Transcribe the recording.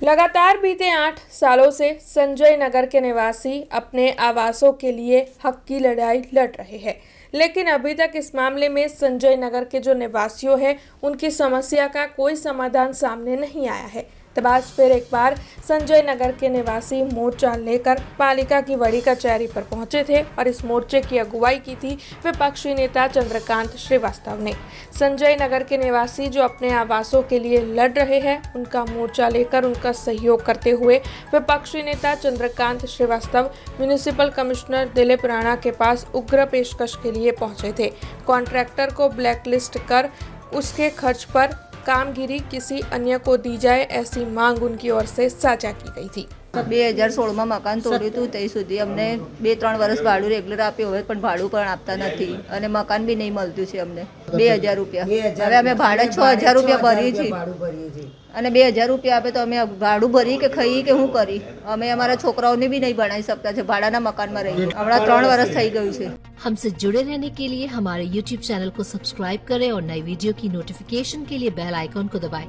लगातार बीते 8 सालों से संजय नगर के निवासी अपने आवासों के लिए हक की लड़ाई लड़ रहे हैं, लेकिन अभी तक इस मामले में संजय नगर के जो निवासियों हैं उनकी समस्या का कोई समाधान सामने नहीं आया है। तब आज फिर एक बार संजय नगर के निवासी मोर्चा लेकर पालिका की बड़ी कचहरी पर पहुंचे थे और इस मोर्चे की अगुवाई की थी विपक्षी नेता चंद्रकांत श्रीवास्तव ने। संजय नगर के निवासी जो अपने आवासों के लिए लड़ रहे हैं, उनका मोर्चा लेकर उनका सहयोग करते हुए विपक्षी नेता चंद्रकांत श्रीवास्तव म्युनिसिपल कमिश्नर दिलीप राणा के पास उग्र पेशकश के लिए पहुंचे थे। कॉन्ट्रैक्टर को ब्लैकलिस्ट कर उसके खर्च पर कामगिरी किसी अन्य को दी जाए, ऐसी मांग उनकी ओर से साझा की गई थी। 2016 માં મકાન તોડ્યું હતું ત્યાં સુધી અમને 2-3 વર્ષ ભાડું રેગ્યુલર આપ્યું, હવે પણ ભાડું પણ આપતા નથી અને મકાન બી નહીં મળતું છે અમને 2000 રૂપિયા। હવે અમે ભાડે 6000 રૂપિયા ભરીએ છીએ અને 2000 રૂપિયા આપે તો અમે ભાડું ભરી કે ખાઈ કે હું કરી, અમે અમારા છોકરાઓને બી નહીં ભણાવી શકતા છે, ભાડાના મકાનમાં રહીએ। હમણાં 3 વર્ષ થઈ ગયું છે। हमसे जुड़े रहने के लिए हमारे YouTube चैनल को सब्सक्राइब करें और नई वीडियो की नोटिफिकेशन के लिए बेल आइकॉन को दबाएं।